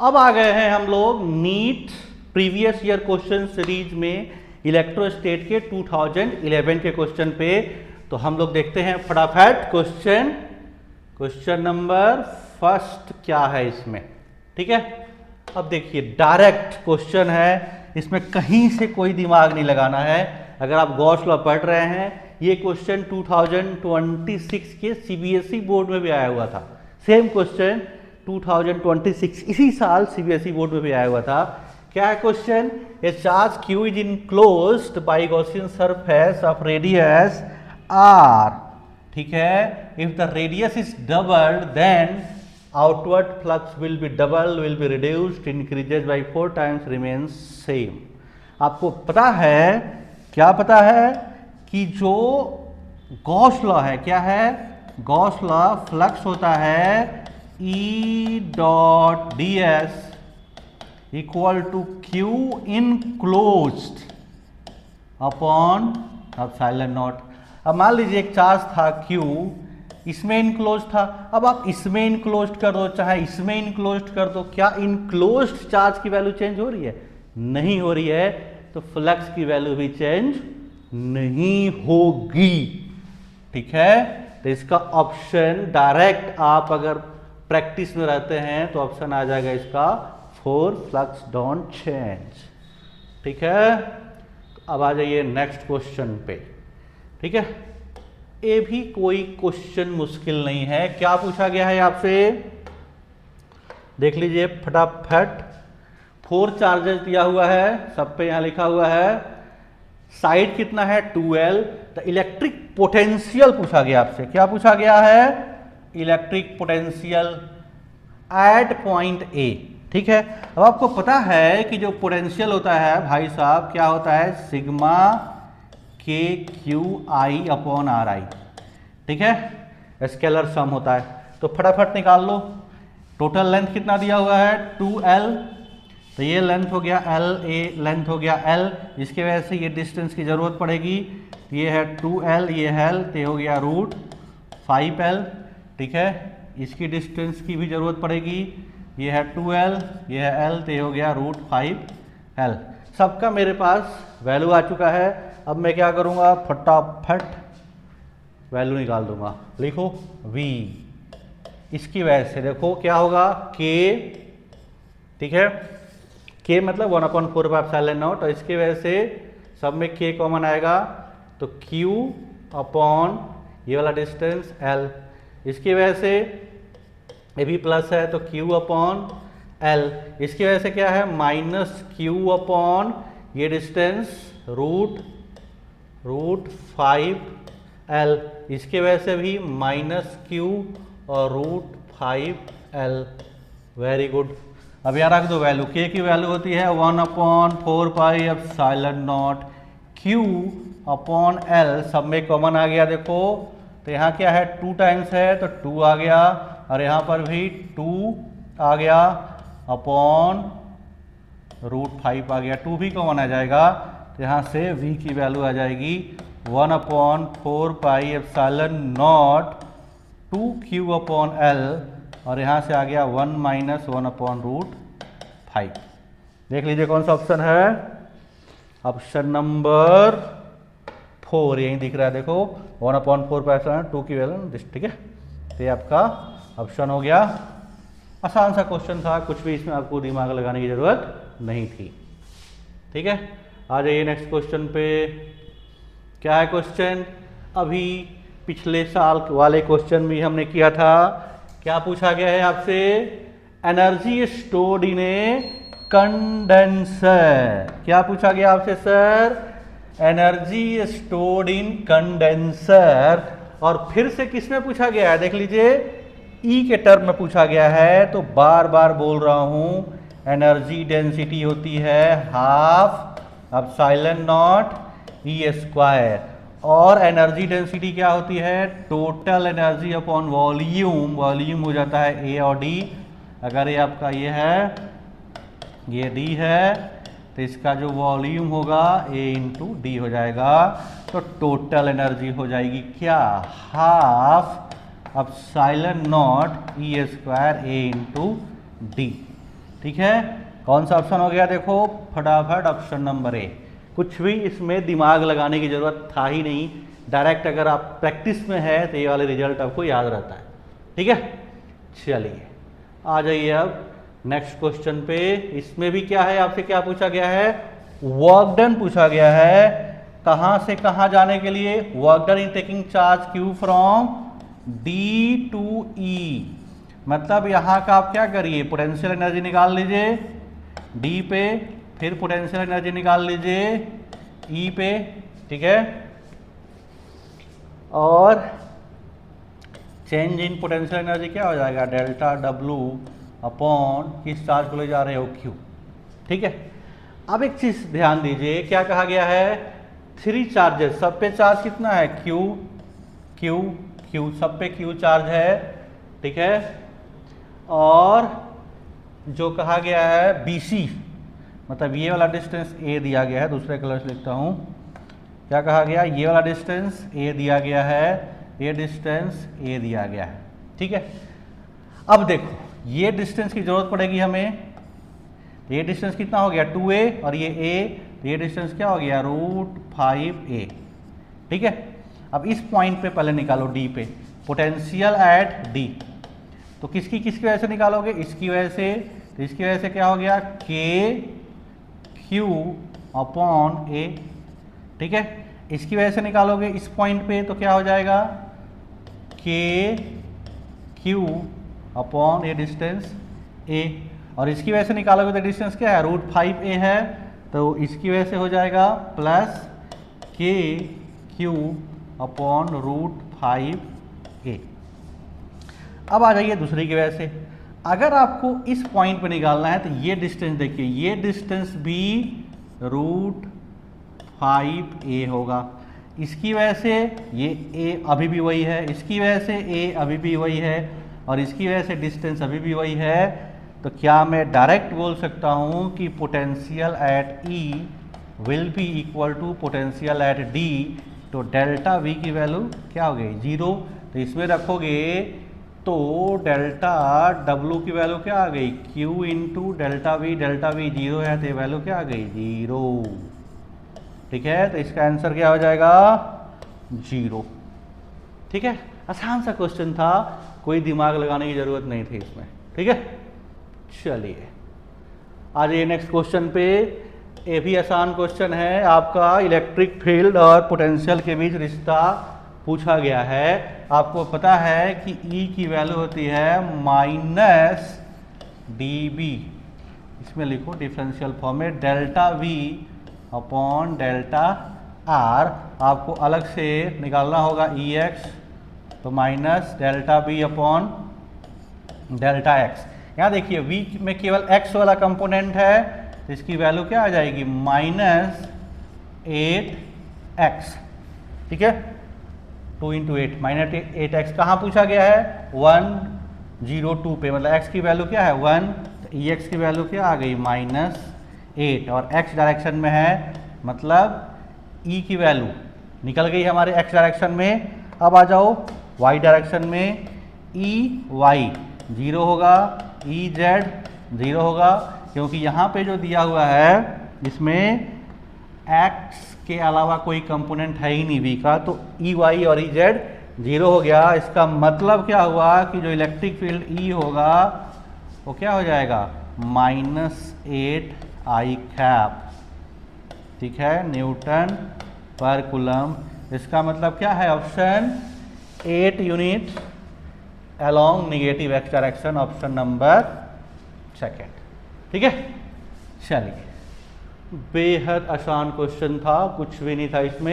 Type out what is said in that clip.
अब आ गए हैं हम लोग NEET previous year question series में इलेक्ट्रोस्टेट के 2011 के क्वेश्चन पे। तो हम लोग देखते हैं फटाफट क्वेश्चन नंबर फर्स्ट क्या है इसमें। ठीक है, अब देखिए डायरेक्ट क्वेश्चन है, इसमें कहीं से कोई दिमाग नहीं लगाना है। अगर आप गॉस लॉ पढ़ रहे हैं, ये क्वेश्चन 2026 के सीबीएसई बोर्ड में भी आया हुआ था। सेम क्वेश्चन 2026 इसी साल सीबीएसई बोर्ड में भी आया हुआ था। क्या है question? A charge Q is enclosed by Gaussian surface of radius R। ठीक है, if the radius is doubled then outward flux will be double, will be reduced, increases by 4 times, remains same। आपको पता है, क्या पता है कि जो गॉस लॉ है, क्या है गॉस लॉ, फ्लक्स होता है E dot D S equal to Q enclosed upon epsilon naught. अब मान लीजिए एक चार्ज था Q, इसमें इनक्लोज था। अब आप इसमें इनक्लोज कर दो चाहे इसमें इनक्लोज कर दो, क्या इनक्लोज्ड चार्ज की वैल्यू चेंज हो रही है? नहीं हो रही है, तो फ्लक्स की वैल्यू भी चेंज नहीं होगी। ठीक है, तो इसका ऑप्शन डायरेक्ट, आप अगर प्रैक्टिस में रहते हैं तो ऑप्शन आ जाएगा इसका 4, फ्लक्स डोंट चेंज। ठीक है, अब आ जाइए नेक्स्ट क्वेश्चन पे। ठीक है, ये भी कोई क्वेश्चन मुश्किल नहीं है। क्या पूछा गया है आपसे, देख लीजिए फटाफट। 4 चार्जेस दिया हुआ है, सब पे यहां लिखा हुआ है, साइड कितना है 2L। तो इलेक्ट्रिक पोटेंशियल पूछा गया आपसे। क्या पूछा गया है? Electric potential at point A। ठीक है, अब आपको पता है कि जो पोटेंशियल होता है भाई साहब, क्या होता है? Sigma KQI upon RI। ठीक है, स्केलर सम होता है। तो फटाफट निकाल लो। टोटल लेंथ कितना दिया हुआ है? 2L। तो ये लेंथ हो गया L, ये लेंथ हो गया L, जिसकी वजह से ये डिस्टेंस की जरूरत पड़ेगी। ये है 2L, ये है L, तो हो गया रूट 5L। ठीक है, इसकी डिस्टेंस की भी जरूरत पड़ेगी। ये है 2L, ये है L, तो हो गया रूट 5L। सबका मेरे पास वैल्यू आ चुका है। अब मैं क्या करूंगा, फटाफट वैल्यू निकाल दूंगा। लिखो V। इसकी वजह से देखो क्या होगा, K। ठीक है, K मतलब 1/4πε0। और इसकी वजह से सब में K कॉमन आएगा, तो Q अपॉन ये वाला डिस्टेंस L। इसकी वजह से ये भी प्लस है, तो Q अपॉन L। इसकी वजह से क्या है, माइनस Q अपॉन ये डिस्टेंस रूट 5L। इसके वजह से भी माइनस Q और रूट 5L। Very good. अब यहाँ रख दो वैल्यू। K की वैल्यू होती है 1/4πε0 Q अपॉन L। सब में कॉमन आ गया देखो, तो यहाँ क्या है 2 टाइम्स है, तो 2 आ गया, और यहाँ पर भी 2 आ गया अपॉन रूट 5 आ गया, 2 भी कॉमन आ जाएगा। तो यहाँ से V की वैल्यू आ जाएगी 1/4πε0 2Q अपॉन L, और यहाँ से आ गया 1 - 1/√5। देख लीजिए कौन सा ऑप्शन है, ऑप्शन नंबर 4 यही दिख रहा है। देखो 1/4πε0 2 की वैल्यू। ठीक है, तो ये आपका ऑप्शन हो गया। आसान सा क्वेश्चन था, कुछ भी इसमें आपको दिमाग लगाने की जरूरत नहीं थी। ठीक है, आ जाइए नेक्स्ट क्वेश्चन पे। क्या है क्वेश्चन? अभी पिछले साल वाले क्वेश्चन भी हमने किया था। क्या पूछा गया है आपसे? Energy stored in A condenser. क्या पूछा गया आपसे sir? Energy stored in condenser. और फिर से किसमें पूछा गया है? देख लीजिए E के टर्म में पूछा गया है। तो बार बार बोल रहा हूं, एनर्जी डेंसिटी होती है ½ε0 E², और एनर्जी डेंसिटी क्या होती है? Total energy upon volume. Volume हो जाता है A और D। अगर ये आपका ये है, ये D है, तो इसका जो वॉल्यूम होगा A × D हो जाएगा। तो टोटल एनर्जी हो जाएगी क्या? ½ ε0 E² A × D। ठीक है, कौन सा ऑप्शन हो गया देखो फटाफट ऑप्शन नंबर ए। कुछ भी इसमें दिमाग लगाने की जरूरत था ही नहीं, डायरेक्ट अगर आप प्रैक्टिस में है तो ये वाले रिजल्ट आपको याद रहता है। ठीक है, चलिए आ जाइए अब नेक्स्ट क्वेश्चन पे। इसमें भी क्या है, आपसे क्या पूछा गया है, वर्क डन पूछा गया है। कहां से कहां जाने के लिए, work done in taking charge Q from D to E. मतलब यहां का आप क्या करिए, पोटेंशियल एनर्जी निकाल लीजिए डी पे, फिर पोटेंशियल एनर्जी निकाल लीजिए ई पे। ठीक है, और चेंज इन पोटेंशियल एनर्जी क्या हो जाएगा, डेल्टा डब्लू अपॉन किस चार्ज को ले जा रहे हो, क्यू। ठीक है, अब एक चीज ध्यान दीजिए, क्या कहा गया है, 3 चार्जेस, सब पे चार्ज कितना है, क्यू क्यू क्यू, सब पे क्यू चार्ज है। ठीक है, और जो कहा गया है BC, मतलब ये वाला डिस्टेंस A दिया गया है, दूसरे कलर से लिखता हूं, क्या कहा गया, ये वाला डिस्टेंस A दिया गया है, ये डिस्टेंस A दिया गया है। ठीक है, अब देखो ये डिस्टेंस की जरूरत पड़ेगी हमें, ये डिस्टेंस कितना हो गया 2A, और ये A, ये डिस्टेंस क्या हो गया √5A। ठीक है, अब इस पॉइंट पे पहले निकालो D पे, पोटेंशियल एट D, तो किसकी वजह से निकालोगे, इसकी वजह से, तो इसकी वजह से क्या हो गया KQ अपॉन A। ठीक है, इसकी वजह से निकालोगे इस पॉइंट पे तो क्या हो जाएगा KQ अपॉन ये डिस्टेंस A, और इसकी वजह से निकालोगे तो डिस्टेंस क्या है √5A है, तो इसकी वजह से हो जाएगा प्लस KQ अपॉन √5A। अब आ जाइए दूसरी की वजह से, अगर आपको इस पॉइंट पे निकालना है तो ये डिस्टेंस देखिए, ये डिस्टेंस भी √5A होगा, इसकी वजह से ये A अभी भी वही है, इसकी वजह से A अभी भी वही है, और इसकी वजह से डिस्टेंस अभी भी वही है। तो क्या मैं डायरेक्ट बोल सकता हूँ कि potential at E will be equal to potential at D, तो डेल्टा V की वैल्यू क्या हो गई 0, तो इसमें रखोगे तो डेल्टा W की वैल्यू क्या आ गई Q इंटू डेल्टा V 0 है तो ये वैल्यू क्या आ गई 0। ठीक है, तो इसका आंसर क्या हो जाएगा 0। ठीक है, आसान सा क्वेश्चन था, कोई दिमाग लगाने की जरूरत नहीं थी इसमें। ठीक है, चलिए आ जाइए नेक्स्ट क्वेश्चन पे। ये भी आसान क्वेश्चन है, आपका इलेक्ट्रिक फील्ड और पोटेंशियल के बीच रिश्ता पूछा गया है। आपको पता है कि E की वैल्यू होती है -dB, इसमें लिखो डिफरेंशियल फॉर्म में delta V upon delta R, आपको अलग से निकालना होगा EX, तो minus delta B upon delta X। यहाँ देखिए V में केवल X वाला कंपोनेंट है, तो इसकी वैल्यू क्या आ जाएगी -8x। ठीक है, 2 × 8 -8x कहाँ पूछा गया है 102 पे, मतलब x की वैल्यू क्या है 1, तो EX की वैल्यू क्या आ गई -8, और x डायरेक्शन में है, मतलब E की वैल्यू निकल गई हमारे x डायरेक्शन में। अब आ जाओ y डायरेक्शन में, EY 0 होगा, EZ 0 होगा, क्योंकि यहाँ पे जो दिया हुआ है इसमें x के अलावा कोई कंपोनेंट है ही नहीं V का, तो EY और EZ 0 हो गया। इसका मतलब क्या हुआ कि जो इलेक्ट्रिक फील्ड E होगा वो क्या हो जाएगा -8I कैप। ठीक है, न्यूटन पर कूलम। इसका मतलब क्या है option 8 unit along negative x direction, option number 2। ठीक है, चलिए बेहद आसान क्वेश्चन था, कुछ भी नहीं था इसमें।